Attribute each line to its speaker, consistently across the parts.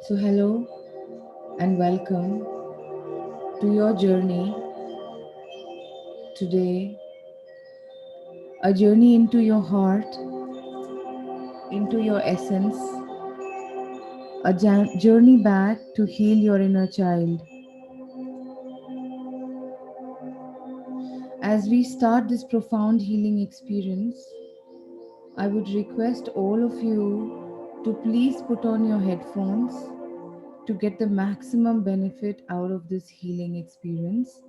Speaker 1: So, hello and welcome to your journey today, a journey into your heart, into your essence, a journey back to heal your inner child. As we start this profound healing experience, I would request all of you to please put on your headphones to get the maximum benefit out of this healing experience.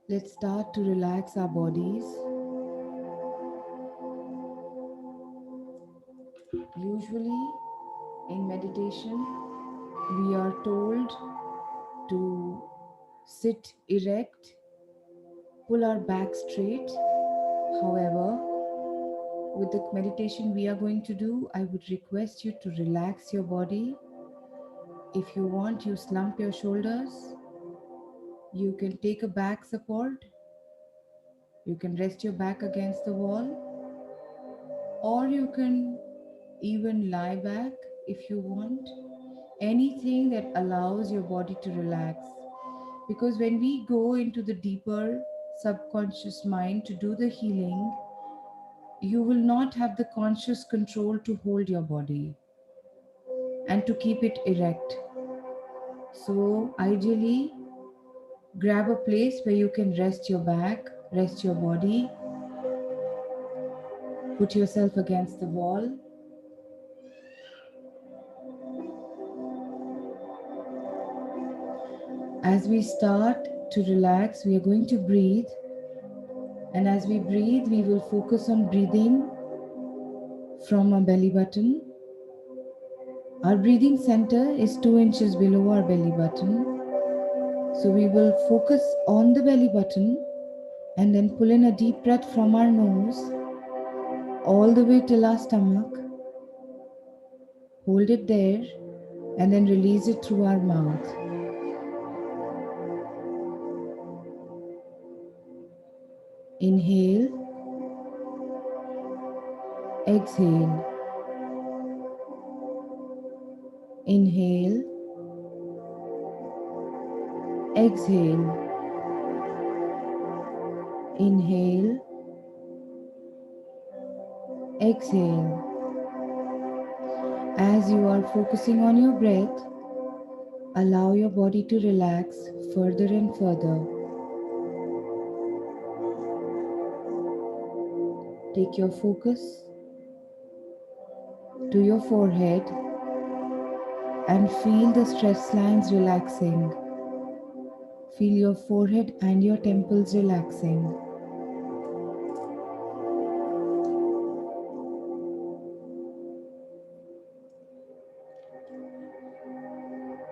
Speaker 1: Let's start to relax our bodies. Usually, in meditation, we are told to sit erect, pull our back straight. However, with the meditation we are going to do, I would request you to relax your body. If you want, you slump your shoulders. You can take a back support. You can rest your back against the wall, or you can even lie back if you want. Anything that allows your body to relax. Because when we go into the deeper subconscious mind to do the healing, you will not have the conscious control to hold your body and to keep it erect. So, ideally, grab a place where you can rest your back, rest your body, put yourself against the wall. As we start to relax, we are going to breathe. And as we breathe, we will focus on breathing from our belly button. Our breathing center is 2 inches below our belly button. So we will focus on the belly button and then pull in a deep breath from our nose all the way till our stomach. Hold it there and then release it through our mouth. Inhale, exhale. Inhale, exhale. Inhale, exhale. As you are focusing on your breath, allow your body to relax further and further. Take your focus to your forehead and feel the stress lines relaxing. Feel your forehead and your temples relaxing.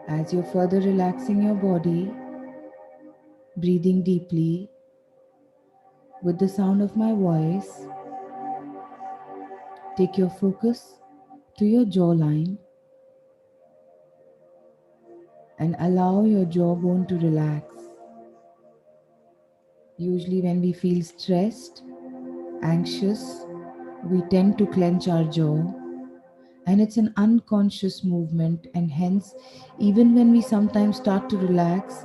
Speaker 1: As you're further relaxing your body, breathing deeply with the sound of my voice, take your focus to your jawline and allow your jawbone to relax. Usually, when we feel stressed, anxious, we tend to clench our jaw, and it's an unconscious movement, and hence, even when we sometimes start to relax,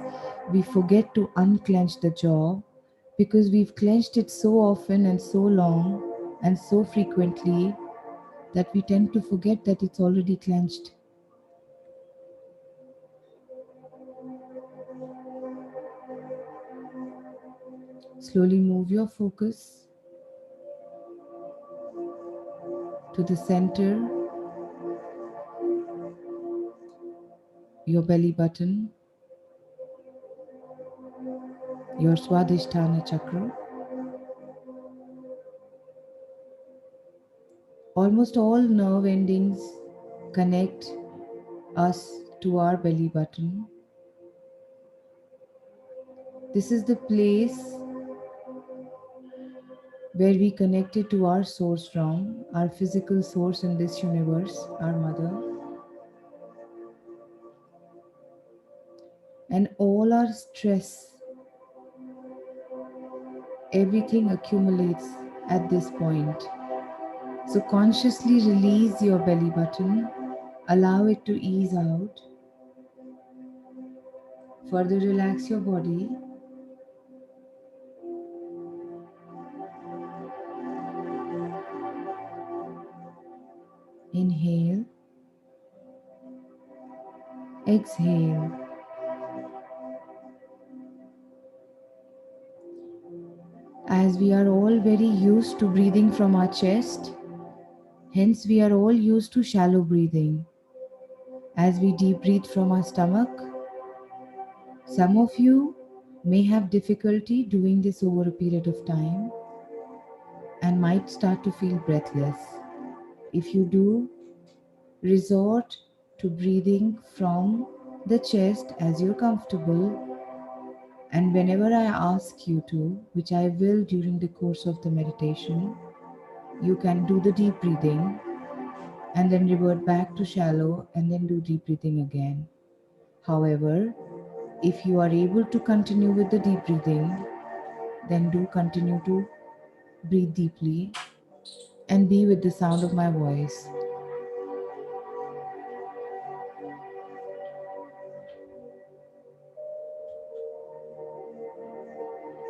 Speaker 1: we forget to unclench the jaw because we've clenched it so often and so long and so frequently that we tend to forget that it's already clenched. Slowly move your focus to the center, your belly button, your Swadhisthana chakra. Almost all nerve endings connect us to our belly button. This is the place where we connected to our source from, our physical source in this universe, our mother. and all our stress, everything accumulates at this point. So consciously release your belly button, allow it to ease out, further relax your body. Inhale, exhale. As we are all very used to breathing from our chest, hence we are all used to shallow breathing. As we deep breathe from our stomach, some of you may have difficulty doing this over a period of time and might start to feel breathless. If you do, resort to breathing from the chest as you're comfortable, and whenever I ask you to, which I will during the course of the meditation, you can do the deep breathing and then revert back to shallow and then do deep breathing again. However, if you are able to continue with the deep breathing, then do continue to breathe deeply and be with the sound of my voice.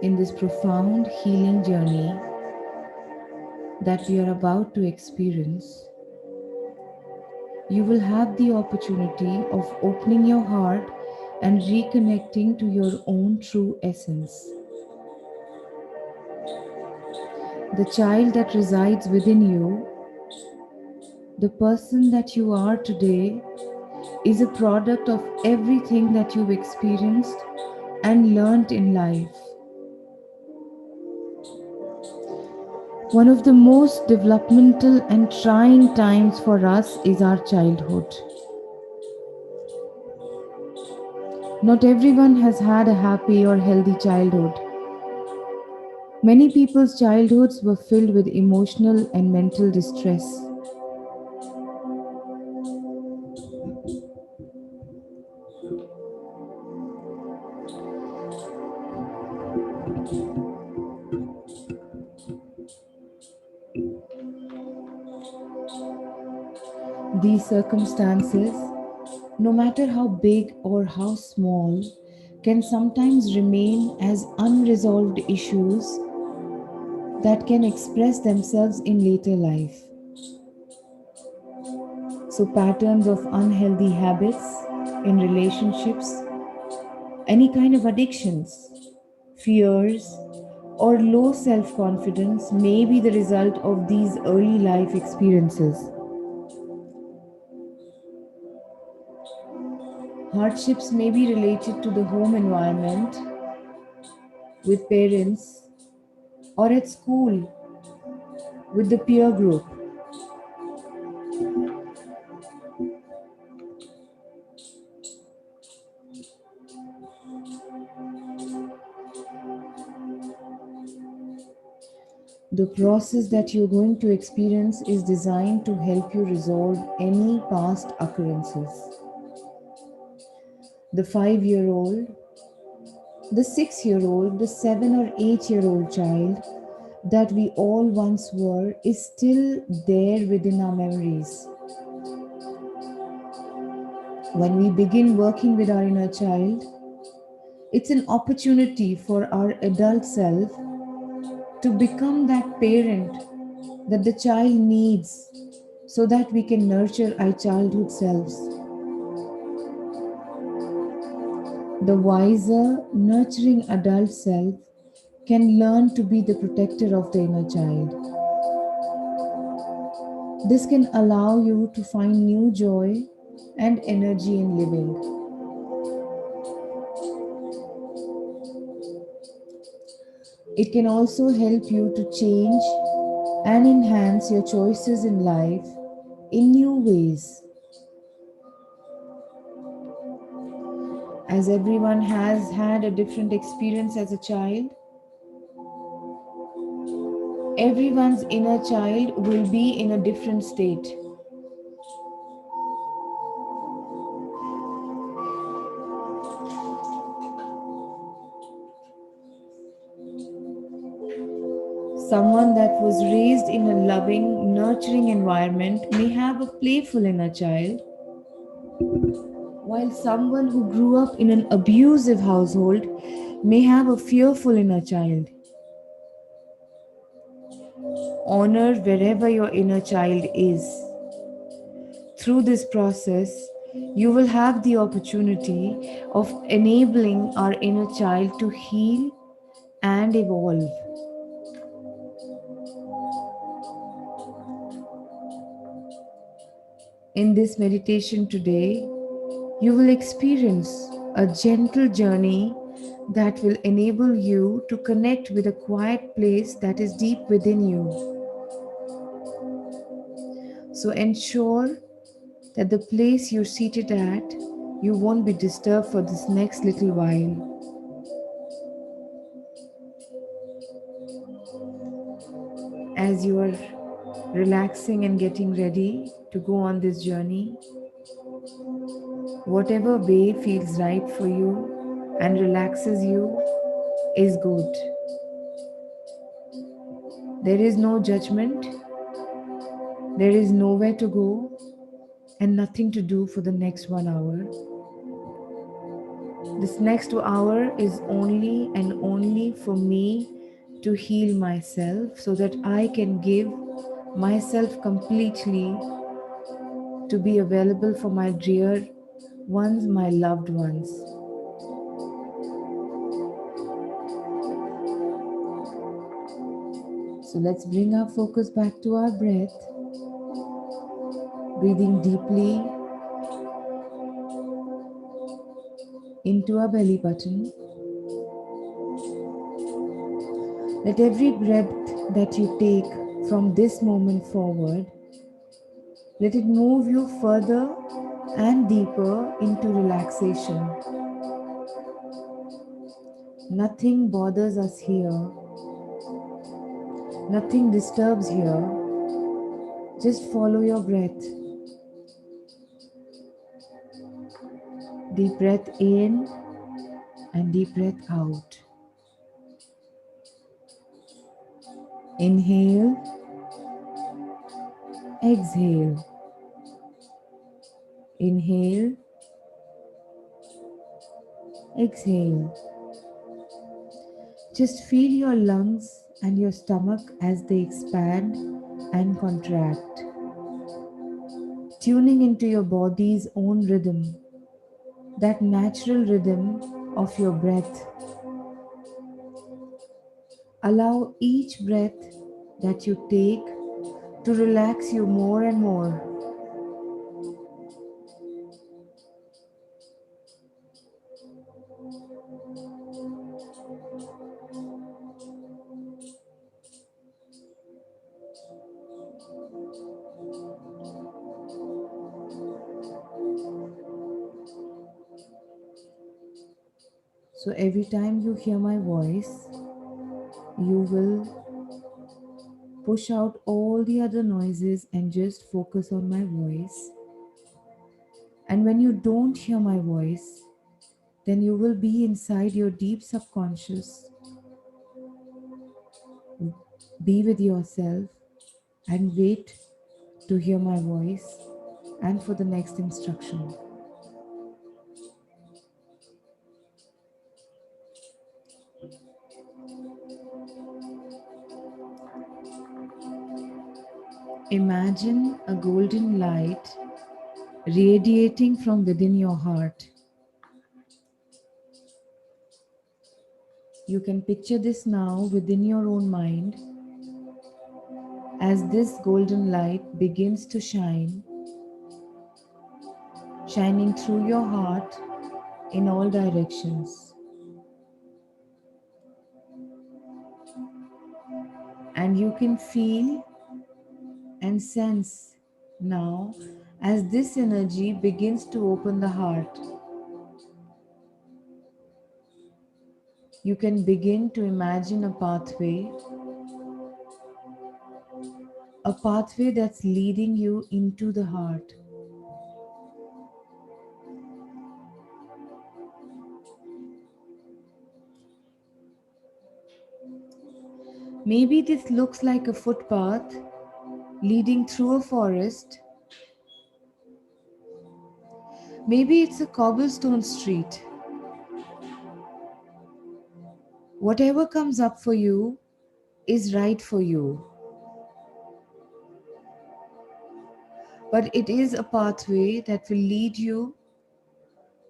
Speaker 1: In this profound healing journey that we are about to experience, you will have the opportunity of opening your heart and reconnecting to your own true essence. The child that resides within you, the person that you are today, is a product of everything that you've experienced and learned in life. One of the most developmental and trying times for us is our childhood. Not everyone has had a happy or healthy childhood. Many people's childhoods were filled with emotional and mental distress. These circumstances, no matter how big or how small, can sometimes remain as unresolved issues that can express themselves in later life. So, patterns of unhealthy habits in relationships, any kind of addictions, fears, or low self confidence may be the result of these early life experiences. Hardships may be related to the home environment, with parents, or at school, with the peer group. The process that you're going to experience is designed to help you resolve any past occurrences. The 5-year old, the 6-year old, the 7 or 8-year-old child that we all once were is still there within our memories. When we begin working with our inner child, it's an opportunity for our adult self to become that parent that the child needs so that we can nurture our childhood selves. The wiser, nurturing adult self can learn to be the protector of the inner child. This can allow you to find new joy and energy in living. It can also help you to change and enhance your choices in life in new ways. As everyone has had a different experience as a child, everyone's inner child will be in a different state. Someone that was raised in a loving, nurturing environment may have a playful inner child, while someone who grew up in an abusive household may have a fearful inner child. Honor wherever your inner child is. Through this process, you will have the opportunity of enabling our inner child to heal and evolve. In this meditation today, you will experience a gentle journey that will enable you to connect with a quiet place that is deep within you. So ensure that the place you're seated at, you won't be disturbed for this next little while. As you are relaxing and getting ready to go on this journey, whatever way feels right for you and relaxes you is good. There is no judgment, there is nowhere to go, and nothing to do for the next 1 hour. This next hour is only and only for me to heal myself so that I can give myself completely to be available for my dear ones, my loved ones. So let's bring our focus back to our breath, breathing deeply into our belly button. Let every breath that you take from this moment forward, let it move you further and deeper into relaxation. Nothing bothers us here, nothing disturbs here. Just follow your breath. Deep breath in and deep breath out. Inhale, exhale. Inhale, exhale. Just feel your lungs and your stomach as they expand and contract, tuning into your body's own rhythm, that natural rhythm of your breath. Allow each breath that you take to relax you more and more. So every time you hear my voice, you will push out all the other noises and just focus on my voice. And when you don't hear my voice, then you will be inside your deep subconscious. Be with yourself and wait to hear my voice and for the next instruction. Imagine a golden light radiating from within your heart. You can picture this now within your own mind as this golden light begins to shine, shining through your heart in all directions. And you can feel and sense now as this energy begins to open the heart. You can begin to imagine a pathway that's leading you into the heart. Maybe this looks like a footpath leading through a forest. Maybe it's a cobblestone street. Whatever comes up for you is right for you. But it is a pathway that will lead you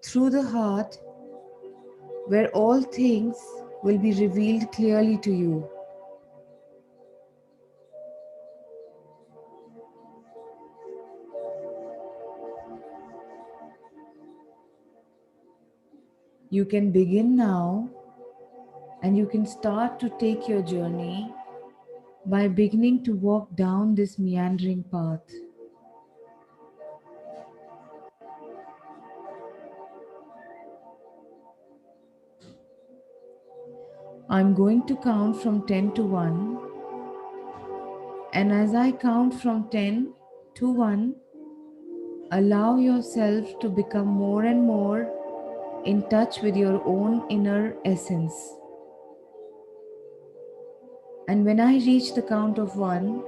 Speaker 1: through the heart where all things will be revealed clearly to you. You can begin now and you can start to take your journey by beginning to walk down this meandering path. I'm going to count from 10 to 1, and as I count from 10 to 1, allow yourself to become more and more in touch with your own inner essence. And when I reach the count of 1,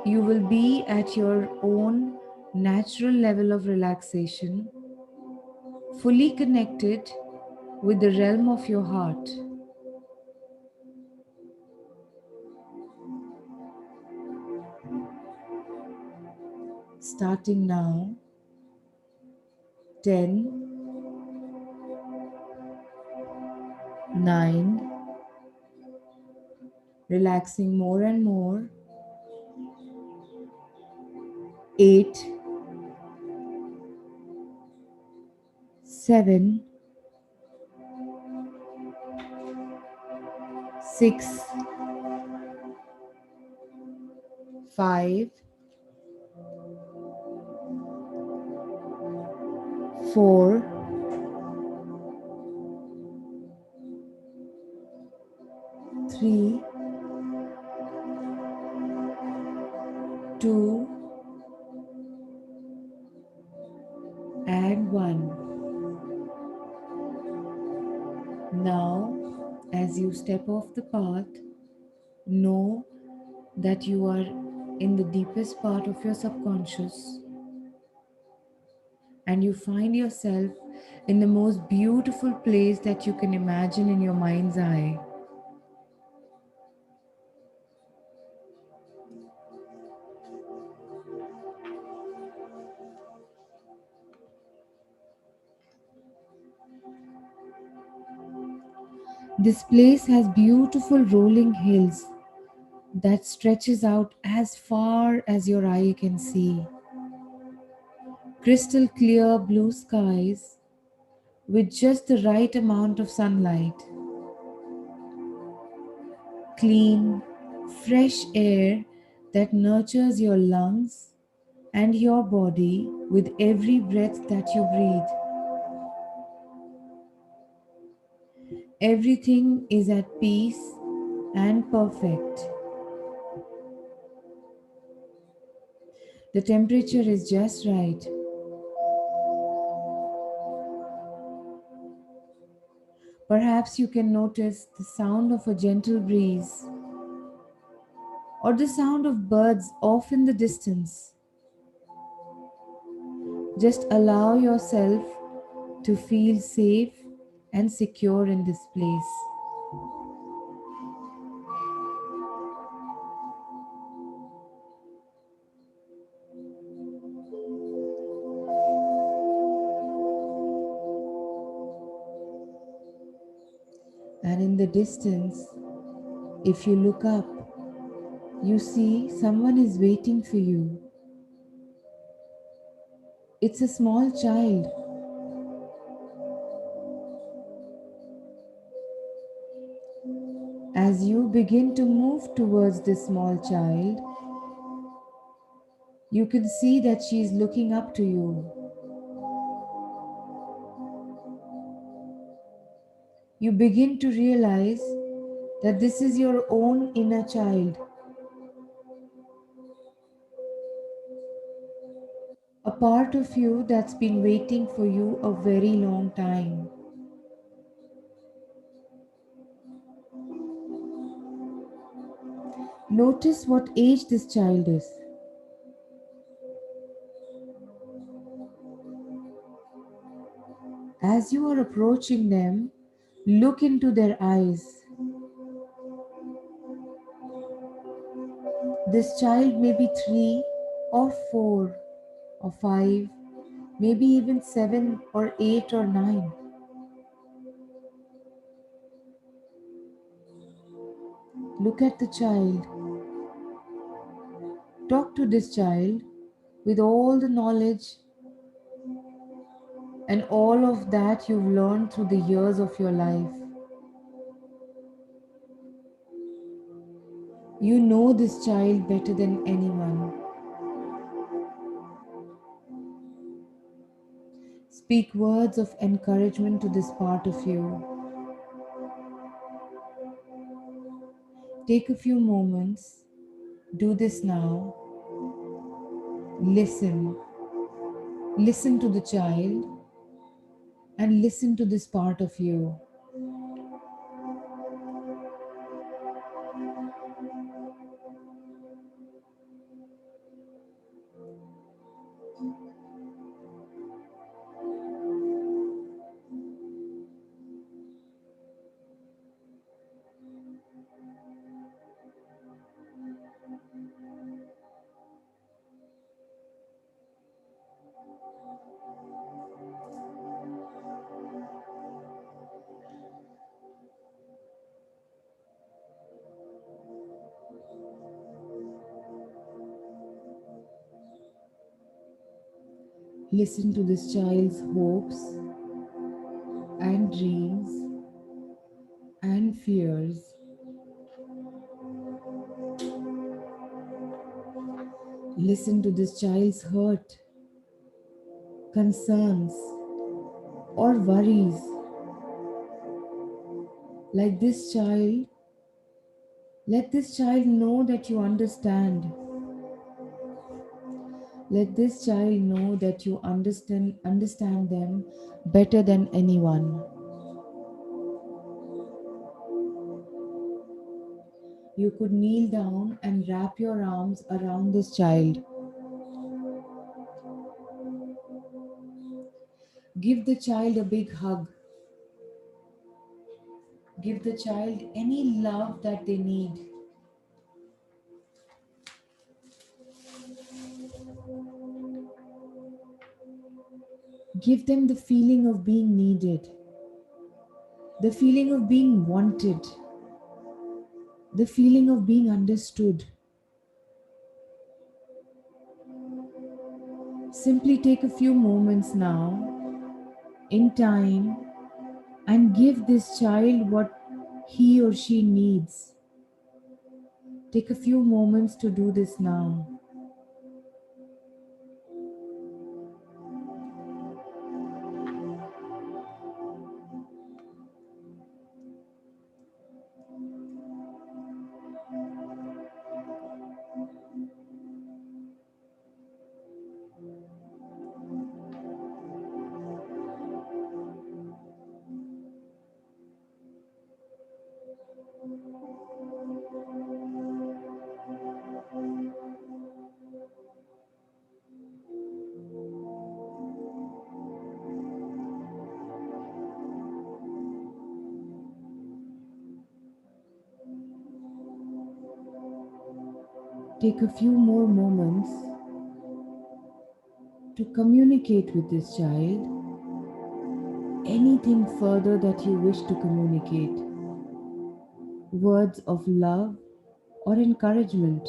Speaker 1: you will be at your own natural level of relaxation, fully connected with the realm of your heart. Starting now, 10, 9, relaxing more and more, 8, 7, 6, 5, 4, 3, 2, and 1. Now, as you step off the path, know that you are in the deepest part of your subconscious and you find yourself in the most beautiful place that you can imagine in your mind's eye. This place has beautiful rolling hills that stretches out as far as your eye can see. Crystal clear blue skies with just the right amount of sunlight. Clean, fresh air that nurtures your lungs and your body with every breath that you breathe. Everything is at peace and perfect. The temperature is just right. Perhaps you can notice the sound of a gentle breeze or the sound of birds off in the distance. Just allow yourself to feel safe and secure in this place. And in the distance, if you look up, you see someone is waiting for you. It's a small child. As you begin to move towards this small child, you can see that she is looking up to you. You begin to realize that this is your own inner child, a part of you that's been waiting for you a very long time. Notice what age this child is. As you are approaching them, look into their eyes. This child may be 3 or 4 or 5, maybe even 7 or 8 or 9. Look at the child. Talk to this child with all the knowledge and all of that you've learned through the years of your life. You know this child better than anyone. Speak words of encouragement to this part of you. Take a few moments. Do this now. Listen. Listen to the child and listen to this part of you. Listen to this child's hopes and dreams and fears. Listen to this child's hurt, concerns, or worries. Like this child, let this child know that you understand. Let this child know that you understand them better than anyone. You could kneel down and wrap your arms around this child. Give the child a big hug. Give the child any love that they need. Give them the feeling of being needed, the feeling of being wanted, the feeling of being understood. Simply take a few moments now in time and give this child what he or she needs. Take a few moments to do this now. Take a few more moments to communicate with this child anything further that you wish to communicate. Words of love or encouragement.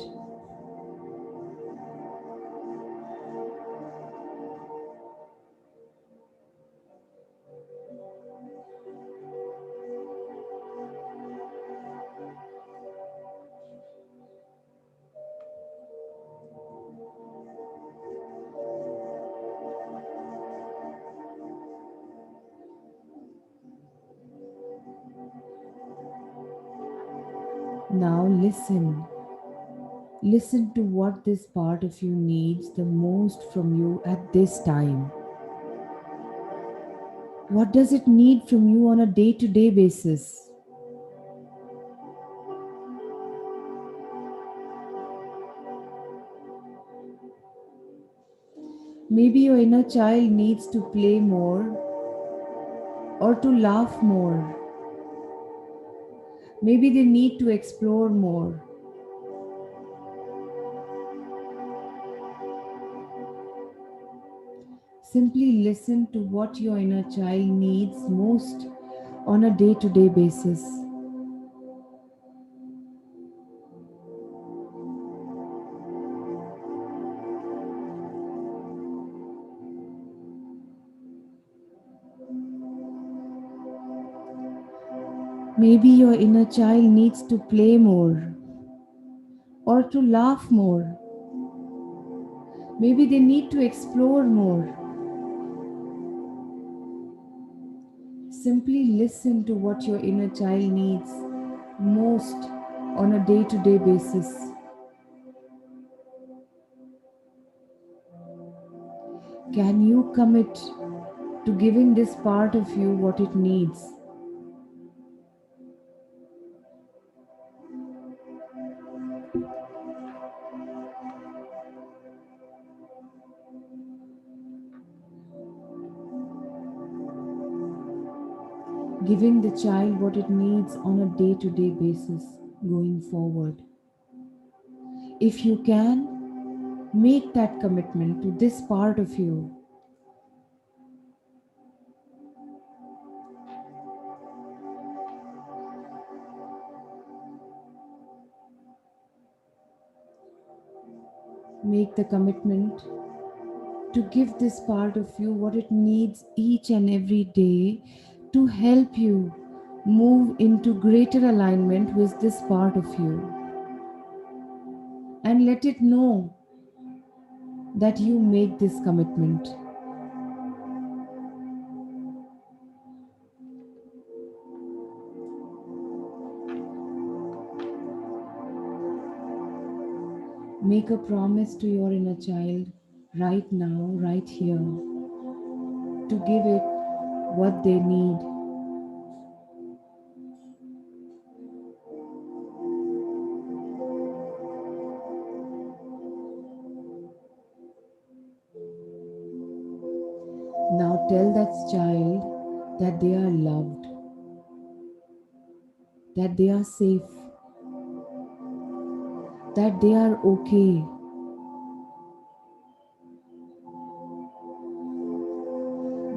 Speaker 1: Now listen. Listen to what this part of you needs the most from you at this time. What does it need from you on a day to day basis? Maybe your inner child needs to play more or to laugh more. Maybe they need to explore more. Simply listen to what your inner child needs most on a day to day basis. Maybe your inner child needs to play more or to laugh more. Maybe they need to explore more. Simply listen to what your inner child needs most on a day to day basis. Can you commit to giving this part of you what it needs? Giving the child what it needs on a day to day basis going forward. If you can, make that commitment to this part of you. Make the commitment to give this part of you what it needs each and every day to help you move into greater alignment with this part of you. And let it know that you make this commitment. Make a promise to your inner child right now, right here, to give it what they need. Now tell that child that they are loved, that they are safe, that they are okay,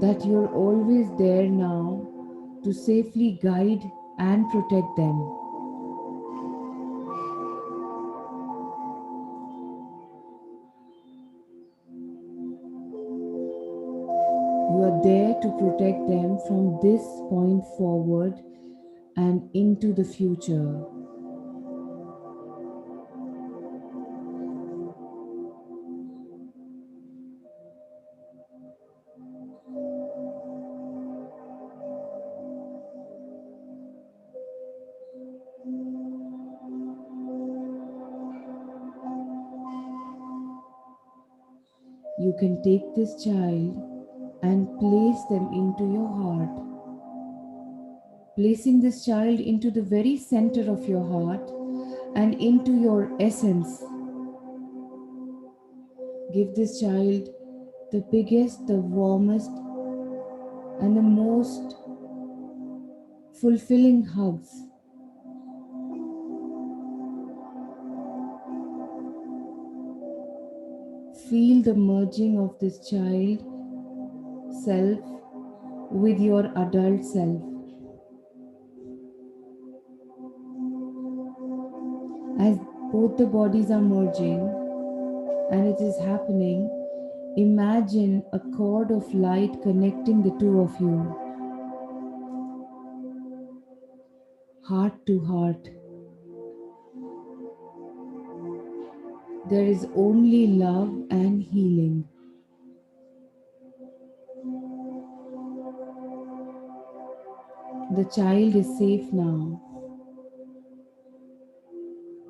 Speaker 1: that you're always there now to safely guide and protect them. You are there to protect them from this point forward and into the future. You can take this child and place them into your heart, placing this child into the very center of your heart and into your essence. Give this child the biggest, the warmest, and the most fulfilling hugs. Feel the merging of this child self with your adult self. As both the bodies are merging and it is happening, imagine a cord of light connecting the two of you, heart to heart. There is only love and healing. The child is safe now,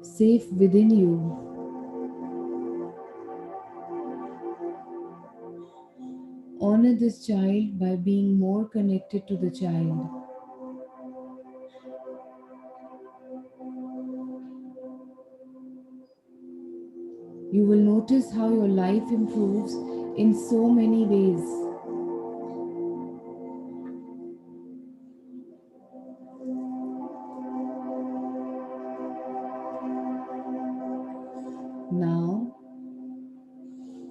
Speaker 1: safe within you. Honor this child by being more connected to the child. You will notice how your life improves in so many ways. Now,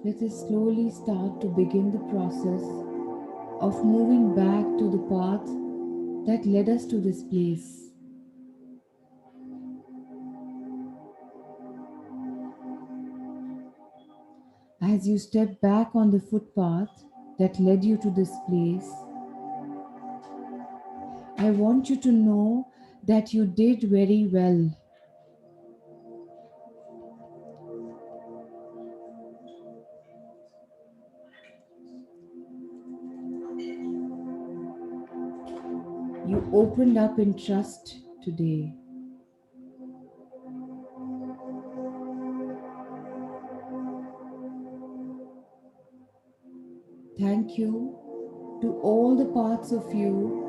Speaker 1: let us slowly start to begin the process of moving back to the path that led us to this place. As you step back on the footpath that led you to this place, I want you to know that you did very well. You opened up in trust today. Thank you to all the parts of you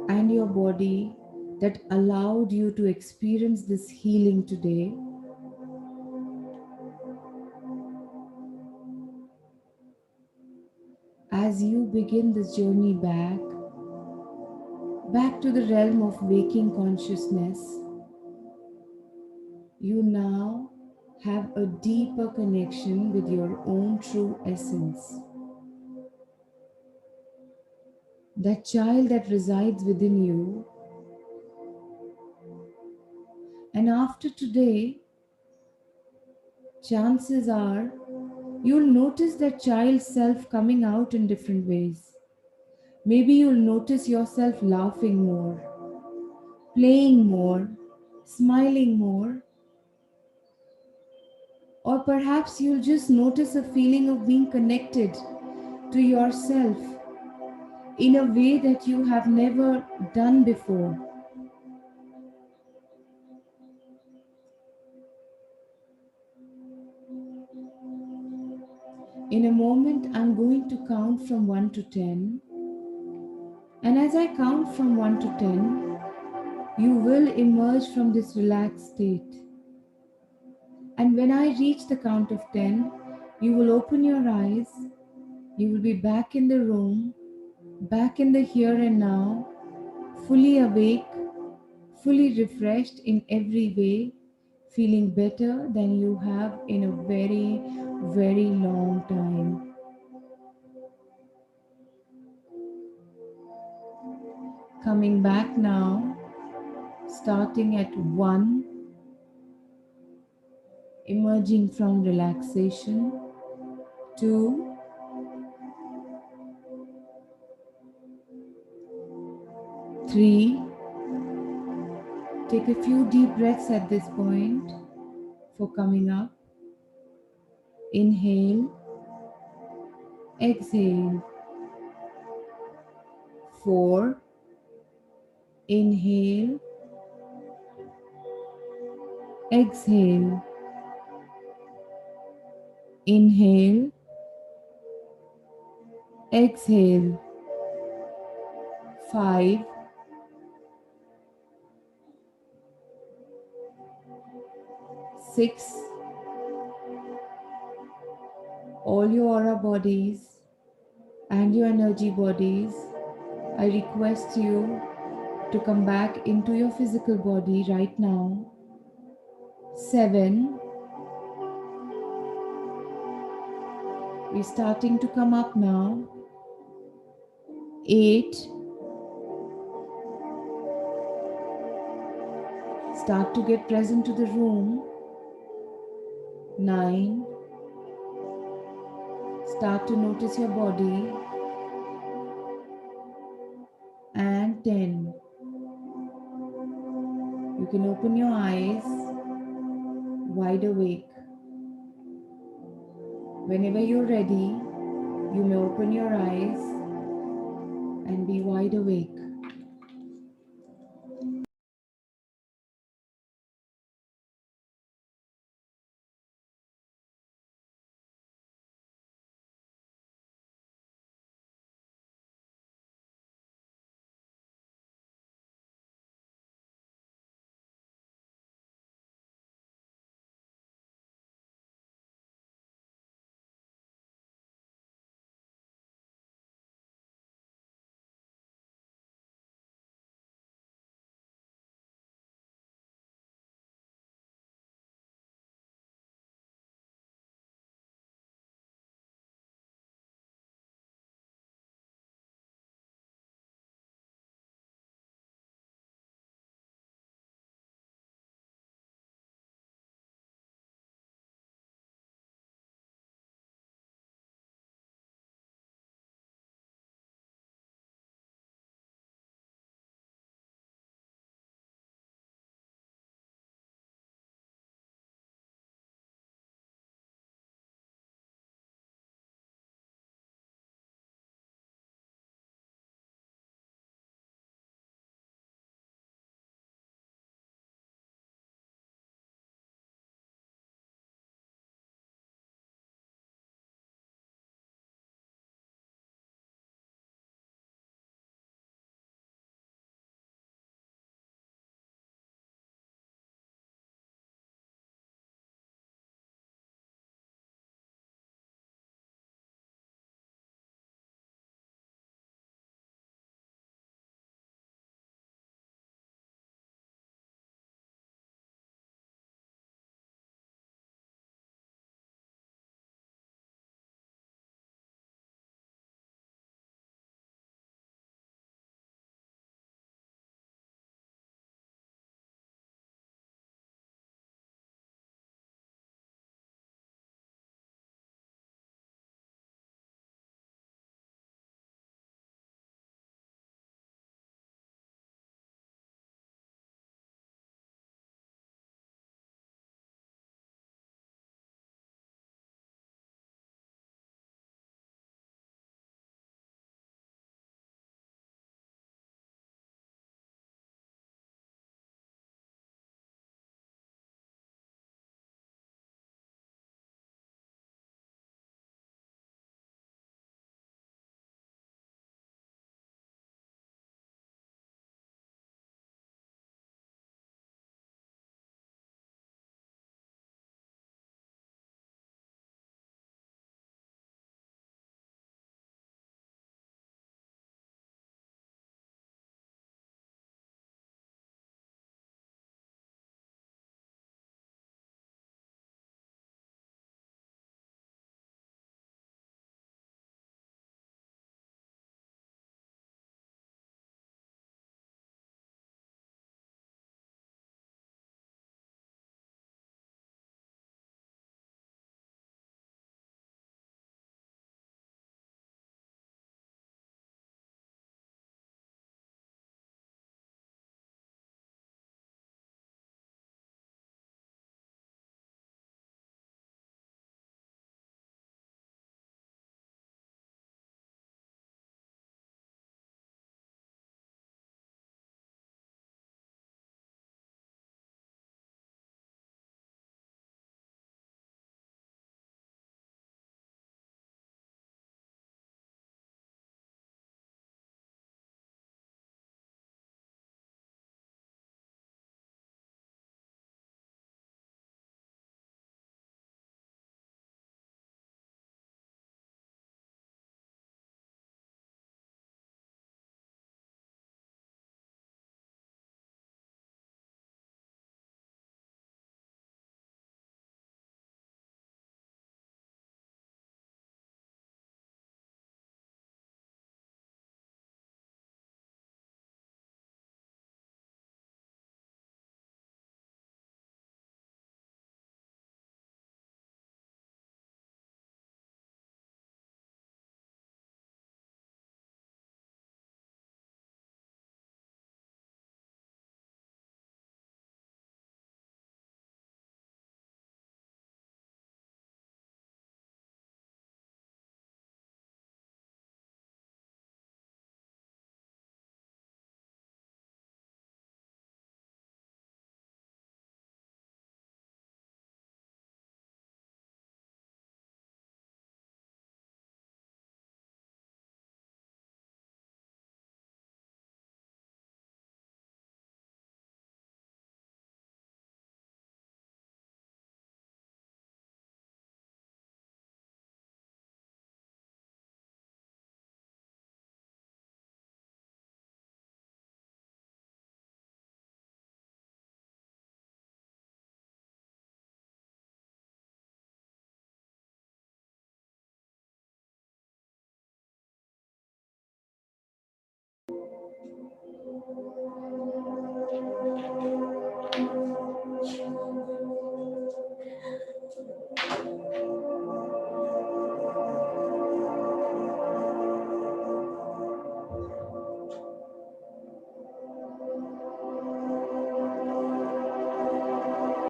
Speaker 1: and your body that allowed you to experience this healing today. As you begin this journey back to the realm of waking consciousness, you now have a deeper connection with your own true essence. That child that resides within you. And after today, chances are you'll notice that child self coming out in different ways. Maybe you'll notice yourself laughing more, playing more, smiling more, or perhaps you'll just notice a feeling of being connected to yourself in a way that you have never done before. In a moment, I'm going to count from 1 to 10. And as I count from 1 to 10, you will emerge from this relaxed state. And when I reach the count of 10, you will open your eyes. You will be back in the room, back in the here and now, fully awake, fully refreshed in every way, feeling better than you have in a very, very long time. Coming back now, starting at 1, emerging from relaxation, 2, 3. Take a few deep breaths at this point for coming up. Inhale, exhale. 4. Inhale, exhale. Inhale, exhale. 5. 6. All your aura bodies and your energy bodies, I request you to come back into your physical body right now. 7. We're starting to come up now. 8. Start to get present to the room. 9. Start to notice your body. And 10. You can open your eyes wide awake. Whenever you're ready, you may open your eyes and be wide awake.